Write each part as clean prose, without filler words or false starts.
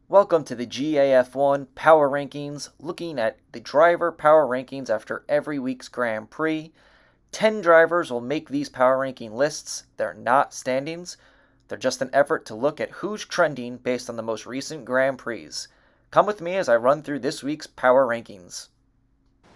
Welcome to the GAF1 Power Rankings, looking at the driver power rankings after every week's Grand Prix. 10 drivers will make these power ranking lists. They're not standings. They're just an effort to look at who's trending based on the most recent Grand Prix. Come with me as I run through this week's power rankings.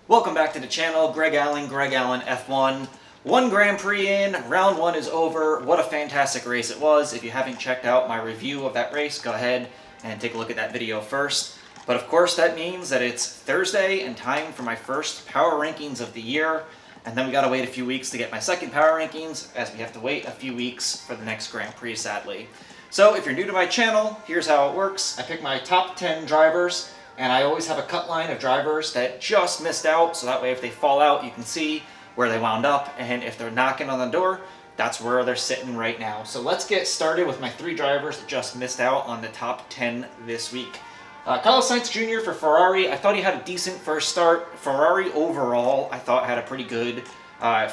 Welcome back to the channel. Greg Allen F1. One Grand Prix in, round one is over. What a fantastic race it was. If you haven't checked out my review of that race, go ahead and take a look at that video first. But of course that means that it's Thursday and time for my first power rankings of the year. And then we gotta wait a few weeks to get my second power rankings, as we have to wait a few weeks for the next Grand Prix, sadly. So if you're new to my channel, here's how it works. I pick my top 10 drivers, and I always have a cut line of drivers that just missed out, so that way if they fall out, you can see where they wound up, and if they're knocking on the door, that's where they're sitting right now. So let's get started with my 3 drivers that just missed out on the top 10 this week. Carlos Sainz Jr. for Ferrari. I thought he had a decent first start. Ferrari overall, I thought had a pretty good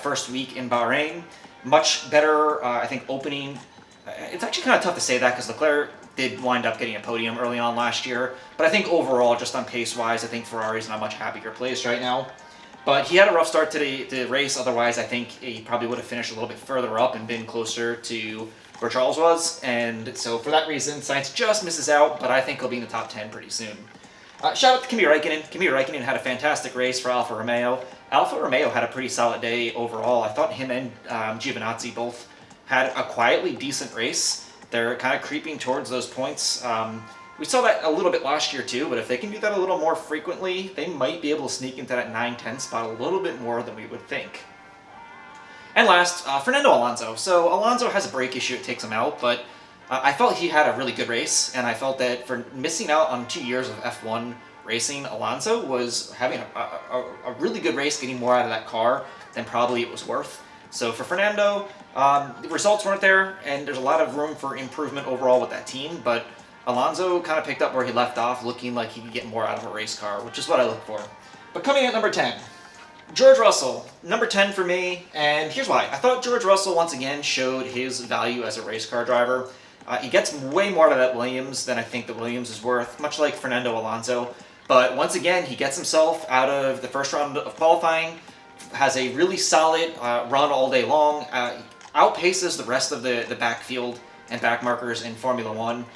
first week in Bahrain. Much better, I think, opening. It's actually kind of tough to say that because Leclerc did wind up getting a podium early on last year. But I think overall, just on pace-wise, I think Ferrari's in a much happier place right now. But he had a rough start to the race. Otherwise, I think he probably would have finished a little bit further up and been closer to where Charles was. And so for that reason, Sainz just misses out, but I think he'll be in the top 10 pretty soon. Shout out to Kimi Räikkönen. Kimi Räikkönen had a fantastic race for Alfa Romeo. Alfa Romeo had a pretty solid day overall. I thought him and Giovinazzi both had a quietly decent race. They're kind of creeping towards those points. We saw that a little bit last year too, but if they can do that a little more frequently, they might be able to sneak into that 9-10 spot a little bit more than we would think. And last, Fernando Alonso. So Alonso has a brake issue, it takes him out, but I felt he had a really good race, and I felt that for missing out on 2 years of F1 racing, Alonso was having a really good race, getting more out of that car than probably it was worth. So for Fernando, the results weren't there, and there's a lot of room for improvement overall with that team, but Alonso kind of picked up where he left off, looking like he could get more out of a race car, which is what I look for. But coming at number 10, George Russell, number 10 for me, and here's why. I thought George Russell once again showed his value as a race car driver. He gets way more out of that Williams than I think the Williams is worth, much like Fernando Alonso. But once again, he gets himself out of the first round of qualifying, has a really solid run all day long, outpaces the rest of the backfield and back markers in Formula One.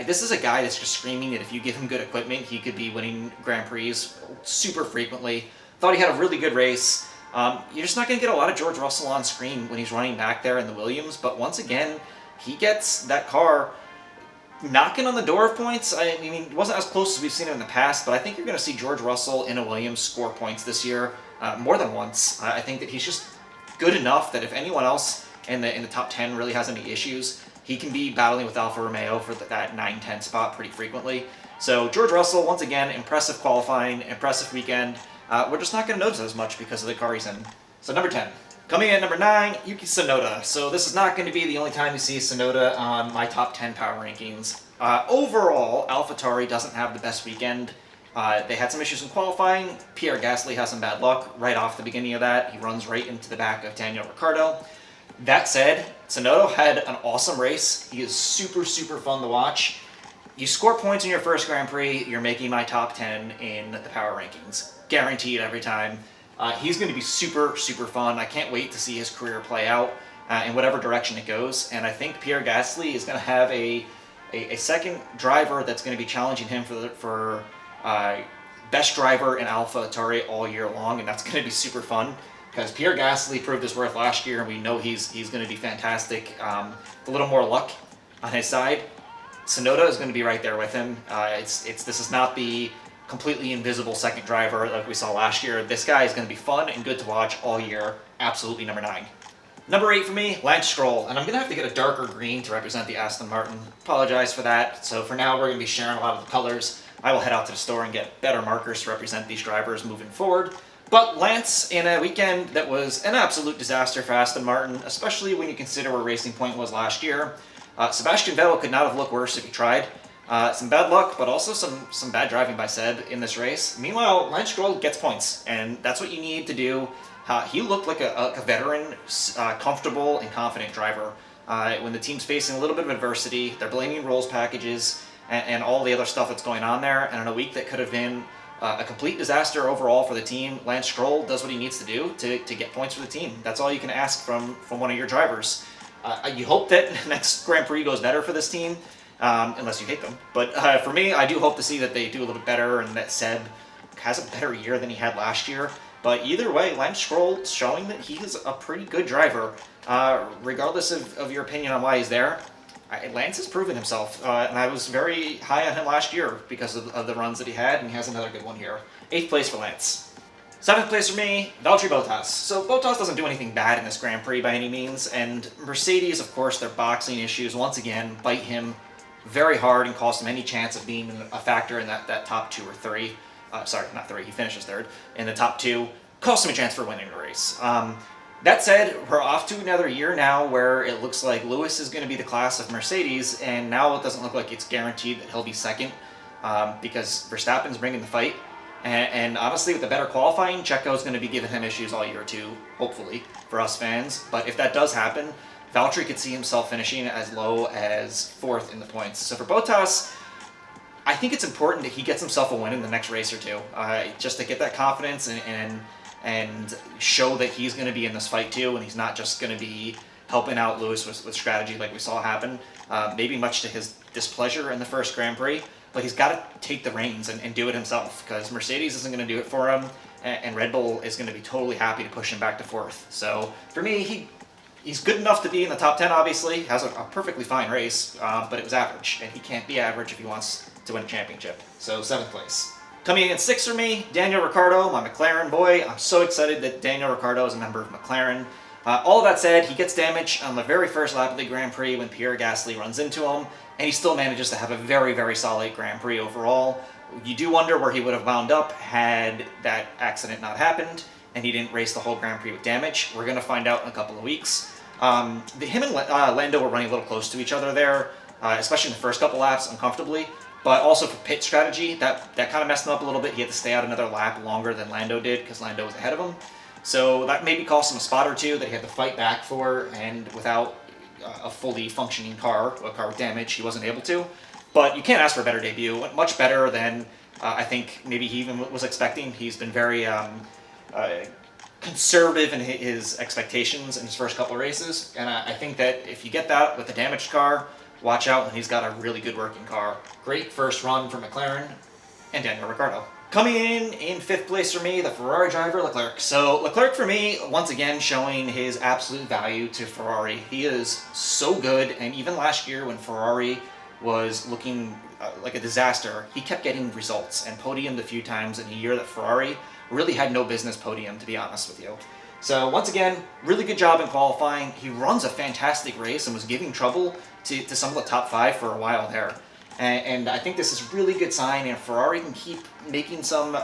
This is a guy that's just screaming that if you give him good equipment, he could be winning Grand Prix super frequently. Thought he had a really good race. You're just not going to get a lot of George Russell on screen when he's running back there in the Williams, but once again, he gets that car knocking on the door of points. I mean, it wasn't as close as we've seen it in the past, but I think you're going to see George Russell in a Williams score points this year more than once. I think that he's just good enough that if anyone else in the top 10 really has any issues, he can be battling with Alfa Romeo for that 9-10 spot pretty frequently. So George Russell, once again, impressive qualifying, impressive weekend. We're just not going to notice as much because of the car he's in. So number 10. Coming in at number 9, Yuki Tsunoda. So this is not going to be the only time you see Tsunoda on my top 10 power rankings. Overall, AlphaTauri doesn't have the best weekend. They had some issues in qualifying. Pierre Gasly has some bad luck right off the beginning of that. He runs right into the back of Daniel Ricciardo. That said, Tsunoda had an awesome race. He is super, super fun to watch. You score points in your first Grand Prix, you're making my top 10 in the power rankings. Guaranteed every time. He's going to be super, super fun. I can't wait to see his career play out in whatever direction it goes. And I think Pierre Gasly is going to have a second driver that's going to be challenging him for best driver in AlphaTauri all year long, and that's going to be super fun. Because Pierre Gasly proved his worth last year, and we know he's going to be fantastic. A little more luck on his side. Tsunoda is going to be right there with him. This is not the completely invisible second driver like we saw last year. This guy is going to be fun and good to watch all year. Absolutely number 9. Number 8 for me, Lance Stroll, and I'm going to have to get a darker green to represent the Aston Martin. Apologize for that. So for now, we're going to be sharing a lot of the colors. I will head out to the store and get better markers to represent these drivers moving forward. But Lance, in a weekend that was an absolute disaster for Aston Martin, especially when you consider where Racing Point was last year. Sebastian Vettel could not have looked worse if he tried. Some bad luck, but also some bad driving by Seb in this race. Meanwhile, Lance Stroll gets points, and that's what you need to do. He looked like a veteran, comfortable and confident driver. When the team's facing a little bit of adversity, they're blaming rolls packages. and all the other stuff that's going on there. And in a week that could have been a complete disaster overall for the team, Lance Stroll does what he needs to do to get points for the team. That's all you can ask from one of your drivers. You hope that next Grand Prix goes better for this team, unless you hate them. But for me, I do hope to see that they do a little bit better and that Seb has a better year than he had last year. But either way, Lance Stroll showing that he is a pretty good driver. Regardless of your opinion on why he's there, Lance has proven himself. And I was very high on him last year because of the runs that he had, and he has another good one here. 8th place for Lance. 7th place for me, Valtteri Bottas. So Bottas doesn't do anything bad in this Grand Prix by any means, and Mercedes, of course, their boxing issues once again bite him very hard and cost him any chance of being a factor in that top 2 or 3. Sorry, not 3, he finishes 3rd. In the top 2, cost him a chance for winning the race. That said, we're off to another year now where it looks like Lewis is going to be the class of Mercedes, and now it doesn't look like it's guaranteed that he'll be 2nd because Verstappen's bringing the fight. And honestly, with the better qualifying, Checo's going to be giving him issues all year too, hopefully, for us fans. But if that does happen, Valtteri could see himself finishing as low as 4th in the points. So for Bottas, I think it's important that he gets himself a win in the next race or two, just to get that confidence and show that he's going to be in this fight too, and he's not just going to be helping out Lewis with strategy like we saw happen, maybe much to his displeasure in the first Grand Prix. But he's got to take the reins and do it himself, because Mercedes isn't going to do it for him, and Red Bull is going to be totally happy to push him back to 4th. So for me, he's good enough to be in the top 10, obviously, has a perfectly fine race, but it was average, and he can't be average if he wants to win a championship. So 7th place. Coming in at 6th for me, Daniel Ricciardo, my McLaren boy. I'm so excited that Daniel Ricciardo is a member of McLaren. All of that said, he gets damaged on the very first lap of the Grand Prix when Pierre Gasly runs into him, and he still manages to have a very, very solid Grand Prix overall. You do wonder where he would have wound up had that accident not happened, and he didn't race the whole Grand Prix with damage. We're going to find out in a couple of weeks. Him and Lando were running a little close to each other there, especially in the first couple laps, uncomfortably. But also for pit strategy, that kind of messed him up a little bit. He had to stay out another lap longer than Lando did because Lando was ahead of him. So that maybe cost him a spot or two that he had to fight back for, and without a fully functioning car, a car with damage, he wasn't able to. But you can't ask for a better debut. Much better than I think maybe he even was expecting. He's been very conservative in his expectations in his first couple of races. And I think that if you get that with a damaged car, watch out when he's got a really good working car. Great first run for McLaren and Daniel Ricciardo. Coming in 5th place for me, the Ferrari driver, Leclerc. So Leclerc for me, once again, showing his absolute value to Ferrari. He is so good, and even last year when Ferrari was looking like a disaster, he kept getting results and podiumed a few times in a year that Ferrari really had no business podium, to be honest with you. So once again, really good job in qualifying. He runs a fantastic race and was giving trouble to some of the top 5 for a while there. And I think this is a really good sign, and Ferrari can keep making some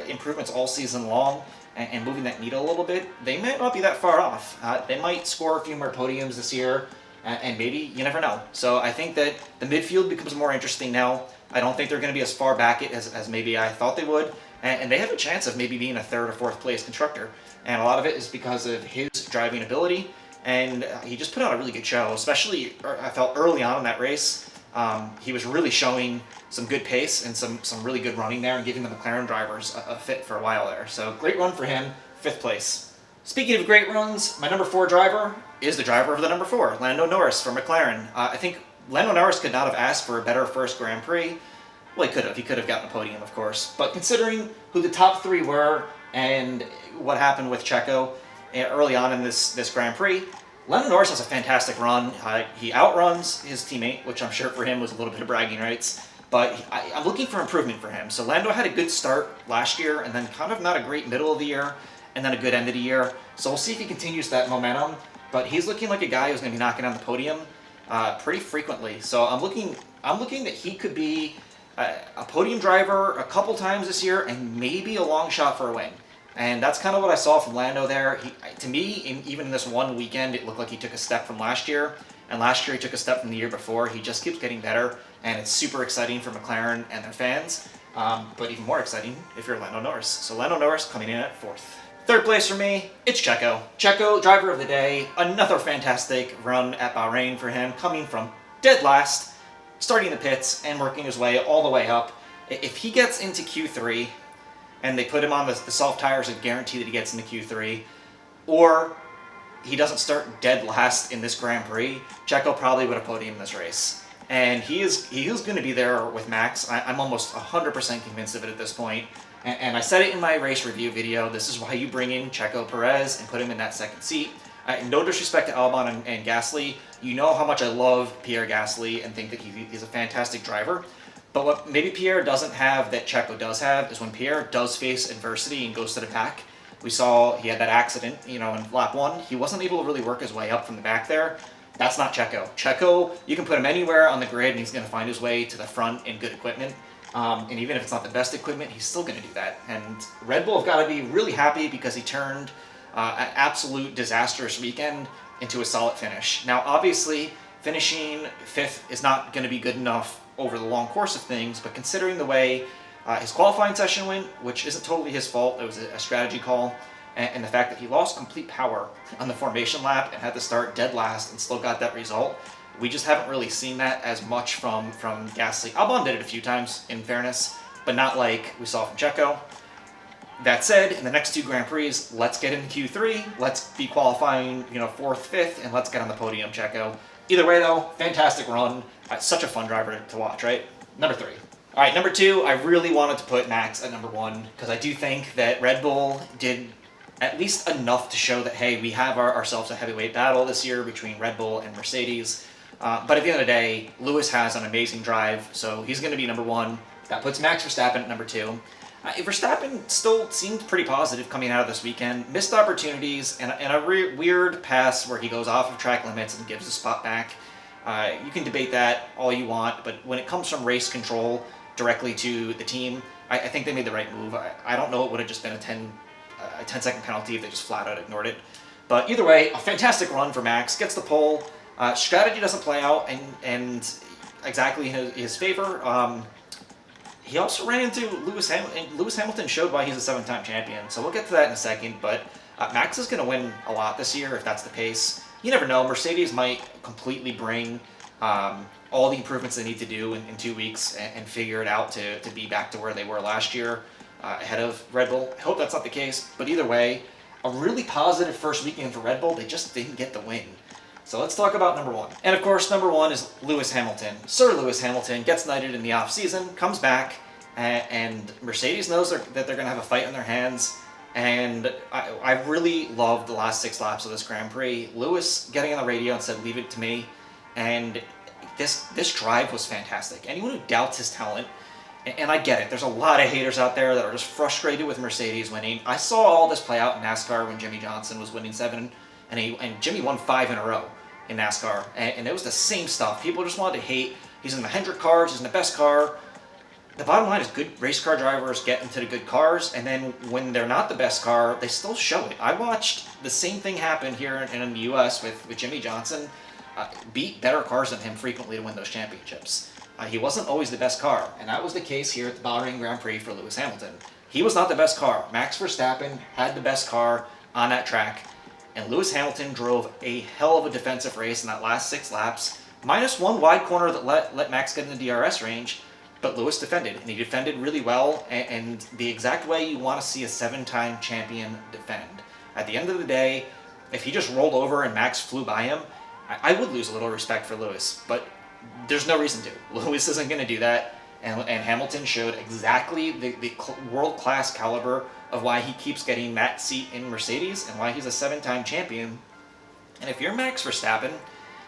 improvements all season long and moving that needle a little bit. They might not be that far off. They might score a few more podiums this year, and maybe, you never know. So I think that the midfield becomes more interesting now. I don't think they're going to be as far back as maybe I thought they would, and they have a chance of maybe being a 3rd or 4th place constructor. And a lot of it is because of his driving ability, and he just put on a really good show, especially I felt early on in that race. He was really showing some good pace and some really good running there and giving the McLaren drivers a fit for a while there. So great run for him, 5th place. Speaking of great runs, my number 4 driver is the driver of the number 4, Lando Norris for McLaren. I think Lando Norris could not have asked for a better first Grand Prix. Well, he could have. He could have gotten a podium, of course. But considering who the top 3 were and what happened with Checo early on in this Grand Prix, Lando Norris has a fantastic run. He outruns his teammate, which I'm sure for him was a little bit of bragging rights. But I'm looking for improvement for him. So Lando had a good start last year, and then kind of not a great middle of the year, and then a good end of the year. So we'll see if he continues that momentum. But he's looking like a guy who's going to be knocking on the podium pretty frequently. So I'm looking that he could be a podium driver a couple times this year, and maybe a long shot for a win. And that's kind of what I saw from Lando there. To me, even in this one weekend, it looked like he took a step from last year. And last year he took a step from the year before. He just keeps getting better, and it's super exciting for McLaren and their fans. But even more exciting if you're Lando Norris. So Lando Norris coming in at 4th. 3rd place for me, it's Checo. Checo, driver of the day. Another fantastic run at Bahrain for him, coming from dead last starting the pits and working his way all the way up. If he gets into Q3 and they put him on the soft tires and guarantee that he gets into Q3, or he doesn't start dead last in this Grand Prix, Checo probably would have podiumed this race. And he is going to be there with Max. I'm almost 100% convinced of it at this point. And I said it in my race review video. This is why you bring in Checo Perez and put him in that second seat. No disrespect to Albon and Gasly. You know how much I love Pierre Gasly and think that he's a fantastic driver. But what maybe Pierre doesn't have that Checo does have is when Pierre does face adversity and goes to the back. We saw he had that accident, in lap 1. He wasn't able to really work his way up from the back there. That's not Checo. Checo, you can put him anywhere on the grid and he's going to find his way to the front in good equipment. And even if it's not the best equipment, he's still going to do that. And Red Bull have got to be really happy because he turned an absolute disastrous weekend into a solid finish. Now, obviously, finishing 5th is not going to be good enough over the long course of things, but considering the way his qualifying session went, which isn't totally his fault, it was a strategy call, and the fact that he lost complete power on the formation lap and had to start dead last and still got that result, we just haven't really seen that as much from Gasly. Albon did it a few times, in fairness, but not like we saw from Checo. That said, in the next 2 Grand Prix, let's get into Q3, let's be qualifying, 4th, 5th, and let's get on the podium, Checo. Either way, though, fantastic run. Such a fun driver to watch, right? Number 3. All right, number 2, I really wanted to put Max at number 1 because I do think that Red Bull did at least enough to show that, hey, we have ourselves a heavyweight battle this year between Red Bull and Mercedes. But at the end of the day, Lewis has an amazing drive, so he's going to be number 1. That puts Max Verstappen at number 2. Verstappen still seemed pretty positive coming out of this weekend. Missed opportunities and a weird pass where he goes off of track limits and gives the spot back. You can debate that all you want, but when it comes from race control directly to the team, I think they made the right move. I don't know it would have just been a 10-second penalty if they just flat out ignored it. But either way, a fantastic run for Max. Gets the pole. Strategy doesn't play out and exactly in his favor. He also ran into Lewis Hamilton. Lewis Hamilton showed why he's a 7-time champion, so we'll get to that in a second. But Max is going to win a lot this year if that's the pace. You never know. Mercedes might completely bring all the improvements they need to do in 2 weeks and figure it out to be back to where they were last year ahead of Red Bull. I hope that's not the case, but either way, a really positive first weekend for Red Bull. They just didn't get the win. So let's talk about number 1. And of course, number 1 is Lewis Hamilton. Sir Lewis Hamilton gets knighted in the off-season, comes back, and Mercedes knows that they're going to have a fight on their hands. And I really loved the last 6 laps of this Grand Prix. Lewis getting on the radio and said, "Leave it to me." And this drive was fantastic. Anyone who doubts his talent, and I get it, there's a lot of haters out there that are just frustrated with Mercedes winning. I saw all this play out in NASCAR when Jimmy Johnson was winning 7, and Jimmy won 5 in a row in NASCAR. And it was the same stuff. People just wanted to hate. He's in the Hendrick cars, he's in the best car. The bottom line is good race car drivers get into the good cars, and then when they're not the best car, they still show it. I watched the same thing happen here in the U.S. with Jimmy Johnson. Beat better cars than him frequently to win those championships. He wasn't always the best car, and that was the case here at the Bahrain Grand Prix for Lewis Hamilton. He was not the best car. Max Verstappen had the best car on that track, and Lewis Hamilton drove a hell of a defensive race in that last 6 laps, minus 1 wide corner that let Max get in the DRS range. But Lewis defended, and he defended really well, and the exact way you want to see a 7-time champion defend. At the end of the day, if he just rolled over and Max flew by him, I would lose a little respect for Lewis, but there's no reason to. Lewis isn't going to do that, and Hamilton showed exactly the world-class caliber of why he keeps getting that seat in Mercedes and why he's a 7-time champion. And if you're Max Verstappen,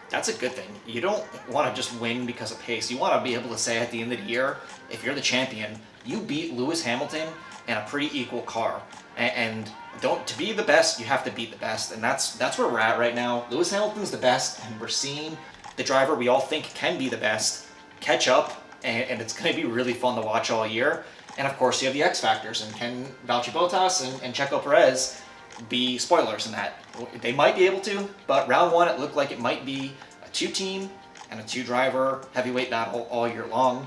that's a good thing. You don't want to just win because of pace. You want to be able to say at the end of the year, if you're the champion, you beat Lewis Hamilton in a pretty equal car. And to be the best, you have to beat the best. And that's where we're at right now. Lewis Hamilton's the best, and we're seeing the driver we all think can be the best catch up, and it's going to be really fun to watch all year. And of course, you have the X factors, and can Valtteri Bottas and Checo Perez be spoilers in that? They might be able to, but round 1 it looked like it might be a 2-team and a 2-driver heavyweight battle all year long.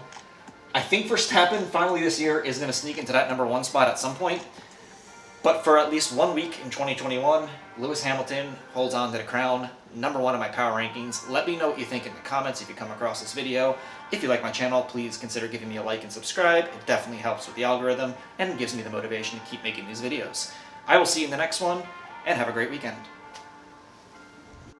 I think Verstappen finally this year is going to sneak into that number 1 spot at some point, but for at least 1 week in 2021, Lewis Hamilton holds on to the crown. #1 in my power rankings. Let me know what you think in the comments if you come across this video. If you like my channel, please consider giving me a like and subscribe. It definitely helps with the algorithm and gives me the motivation to keep making these videos. I will see you in the next one, and have a great weekend.